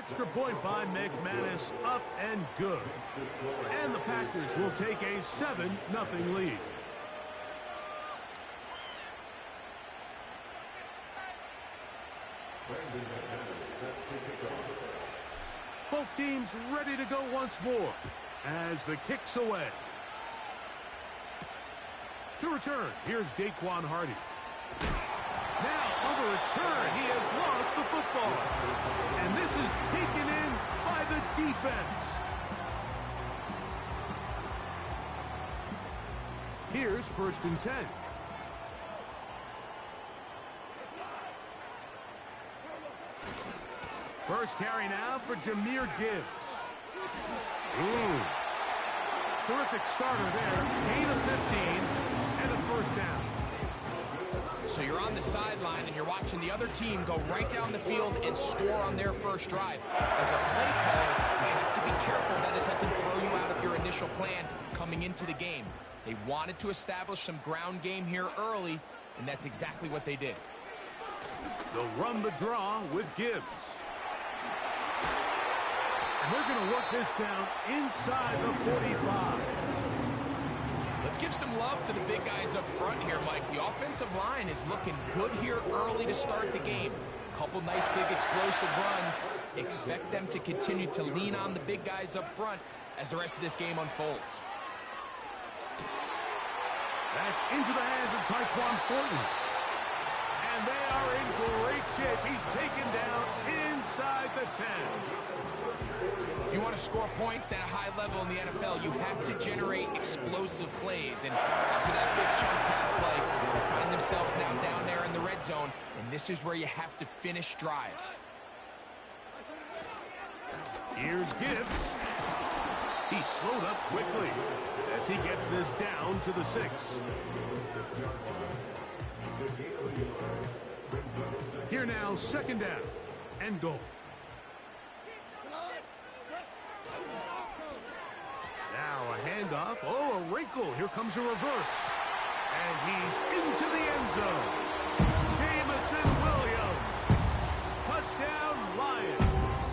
Extra point by McManus, up and good. And the Packers will take a 7-0 lead. Both teams ready to go once more as the kick's away. To return, here's Daquan Hardy. Now, on the return, he has lost the football. And this is taken in by the defense. Here's 1st and 10. First carry now for Jahmyr Gibbs. Ooh. Terrific starter there. Gain of 15 and a 1st down. So you're on the sideline and you're watching the other team go right down the field and score on their first drive. As a play caller, you have to be careful that it doesn't throw you out of your initial plan coming into the game. They wanted to establish some ground game here early, and that's exactly what they did. They'll run the draw with Gibbs. And they're going to work this down inside the 45. Let's give some love to the big guys up front here, Mike. The offensive line is looking good here early to start the game. Couple nice big explosive runs. Expect them to continue to lean on the big guys up front as the rest of this game unfolds. That's into the hands of Tyquan Thornton. And they are in great shape. He's taken down inside the 10. If you want to score points at a high level in the NFL, you have to generate explosive plays. And after that big chunk pass play, they find themselves now down there in the red zone, and this is where you have to finish drives. Here's Gibbs. He slowed up quickly as he gets this down to the 6. Here now, 2nd down and goal. Now a handoff. Oh, a wrinkle. Here comes a reverse. And he's into the end zone. Jameson Williams. Touchdown, Lions.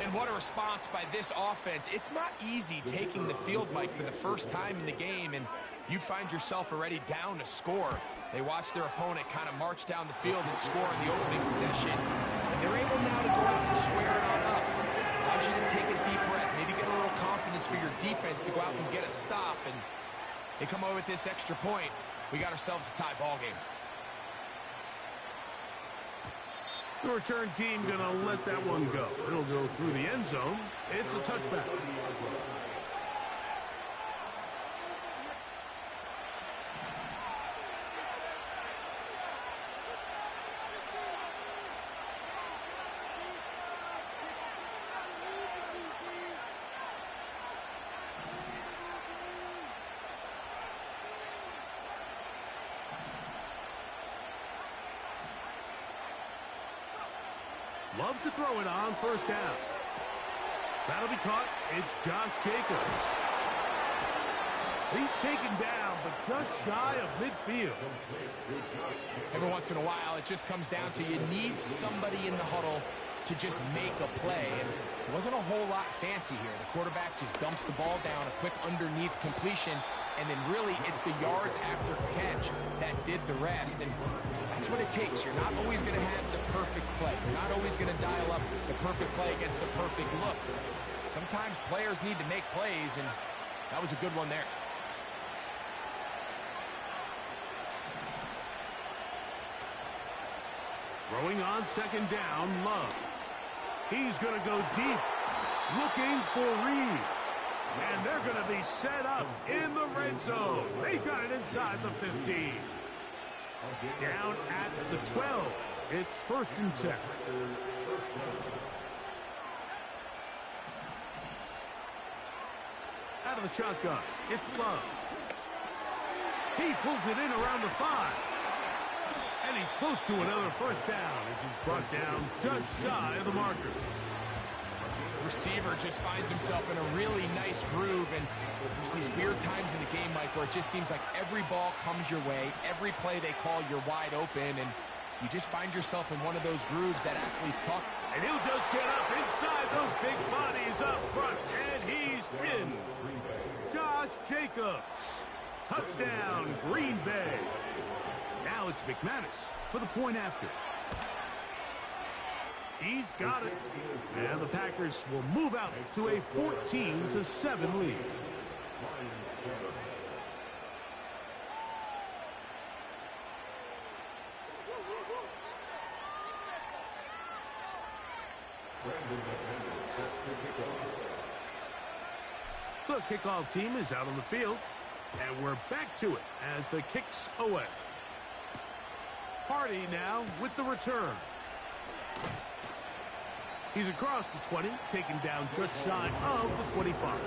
And what a response by this offense. It's not easy taking the field, Mike, for the first time in the game, and you find yourself already down to score. They watch their opponent kind of march down the field and score in the opening possession. And they're able now to go out and square it on up. Allows you to take a deep breath, maybe get a little confidence for your defense to go out and get a stop. And they come away with this extra point. We got ourselves a tie ball game. The return team going to let that one go. It'll go through the end zone. It's a touchback. Love to throw it on 1st down. That'll be caught. It's Josh Jacobs. He's taken down, but just shy of midfield. Every once in a while, it just comes down to you need somebody in the huddle to just make a play. And it wasn't a whole lot fancy here. The quarterback just dumps the ball down, a quick underneath completion, and then really it's the yards after catch that did the rest. And that's what it takes. You're not always going to have the perfect play. You're not always going to dial up the perfect play against the perfect look. Sometimes players need to make plays, and that was a good one there. Throwing on 2nd down, Love. He's going to go deep, looking for Reed. And they're going to be set up in the red zone. They've got it inside the 15. Down at the 12. It's 1st and 10. Out of the shotgun, it's Love. He pulls it in around the 5. And he's close to another 1st down as he's brought down just shy of the marker. Receiver just finds himself in a really nice groove, and there's these weird times in the game, Mike, where it just seems like every ball comes your way, every play they call, you're wide open, and You just find yourself in one of those grooves that athletes talk. And he'll just get up inside those big bodies up front, and he's in. Josh Jacobs. Touchdown, Green Bay. Now it's McManus for the point after. He's got it. And the Packers will move out to a 14-7 lead. The kickoff team is out on the field, and we're back to it as the kicks away. Hardy now with the return. He's across the 20, taken down just shy of the 25.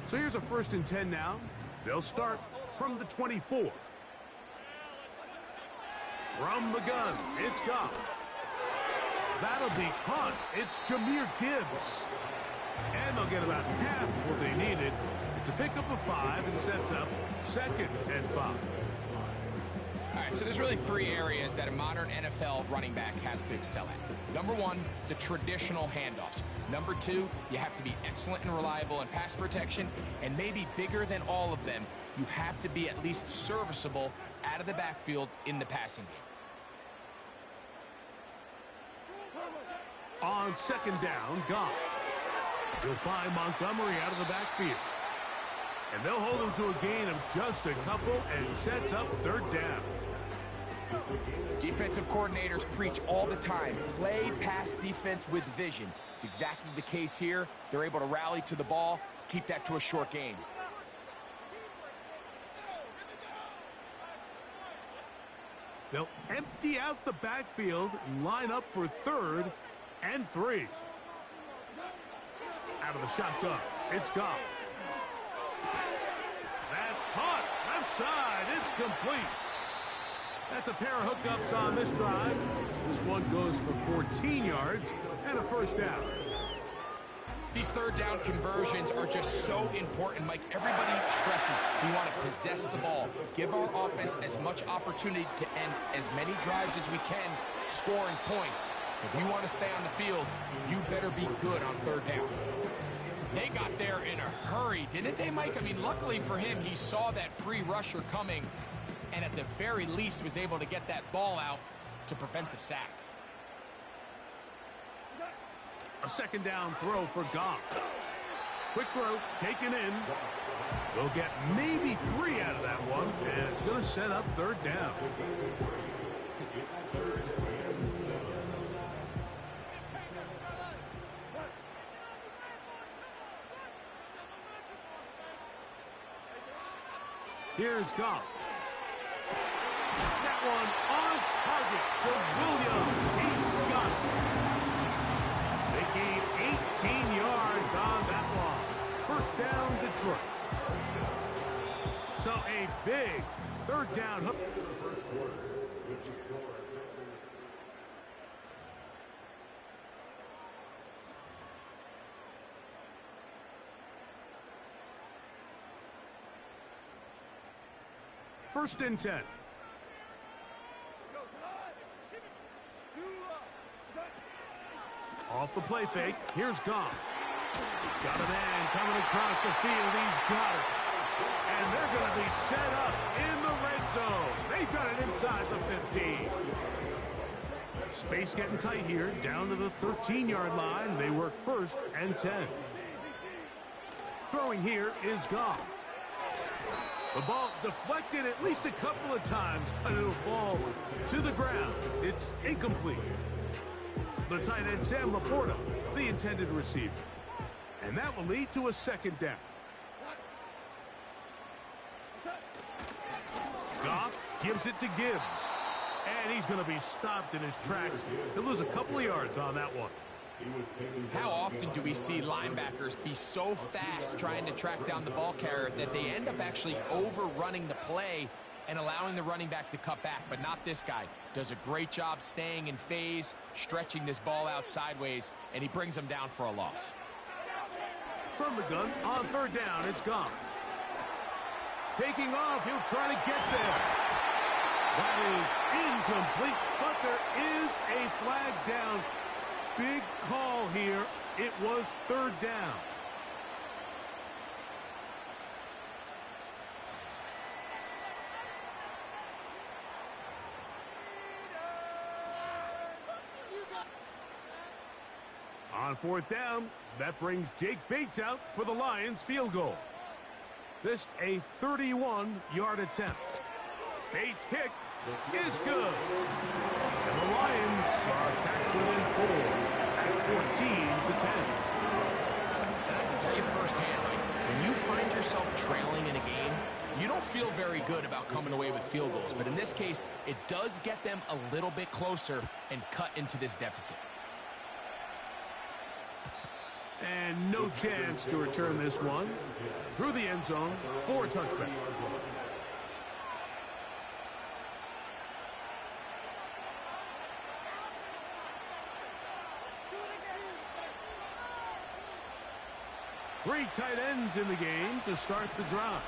So here's a 1st and 10 now. They'll start from the 24. From the gun, it's Goff. That'll be caught. It's Jahmyr Gibbs. And they'll get about half of what they needed. It's a pickup of 5 and sets up 2nd and 5. All right, so there's really 3 areas that a modern NFL running back has to excel at. Number 1, the traditional handoffs. Number 2, you have to be excellent and reliable in pass protection. And maybe bigger than all of them, you have to be at least serviceable out of the backfield in the passing game. On 2nd down, Goff. He'll find Montgomery out of the backfield. And they'll hold him to a gain of just a couple and sets up 3rd down. Defensive coordinators preach all the time, play pass defense with vision. It's exactly the case here. They're able to rally to the ball, keep that to a short gain. They'll empty out the backfield and line up for 3rd and 3. Out of the shotgun, it's Goff. That's caught. Left side, it's complete. That's a pair of hookups on this drive. This one goes for 14 yards and a 1st down. These 3rd down conversions are just so important, Mike. Everybody stresses we want to possess the ball, give our offense as much opportunity to end as many drives as we can, scoring points. So if you want to stay on the field, you better be good on 3rd down. They got there in a hurry, didn't they, Mike? I mean, luckily for him, he saw that free rusher coming, and at the very least was able to get that ball out to prevent the sack. A 2nd down throw for Goff. Quick throw, taken in. They'll get maybe 3 out of that one, and it's going to set up 3rd down. Here's Goff. That one on target to Williams. He's got it. They gained 18 yards on that one. 1st down, Detroit. So a big 3rd down hook. First and 10. Off the play fake. Here's Goff. Got a man coming across the field. He's got it. And they're going to be set up in the red zone. They've got it inside the 15. Space getting tight here. Down to the 13-yard line. They work 1st and 10. Throwing here is Goff. The ball deflected at least a couple of times, but it'll fall to the ground. It's incomplete. The tight end, Sam Laporta, the intended receiver. And that will lead to a 2nd down. Goff gives it to Gibbs. And he's going to be stopped in his tracks. He'll lose a couple of yards on that one. How often do we see linebackers be so fast trying to track down the ball carrier that they end up actually overrunning the play and allowing the running back to cut back, but not this guy. Does a great job staying in phase, stretching this ball out sideways, and he brings him down for a loss. From the gun, on third down, it's Goff. Taking off, he'll try to get there. That is incomplete, but there is a flag down. Big call here. It was third down. On fourth down, that brings Jake Bates out for the Lions field goal. This a 31-yard attempt. Bates' kick is good. And the Lions are back within 4 at 14-10. And I can tell you firsthand, Mike, when you find yourself trailing in a game, you don't feel very good about coming away with field goals. But in this case, it does get them a little bit closer and cut into this deficit. And no chance to return this one. Through the end zone for a touchback. Three tight ends in the game to start the drive.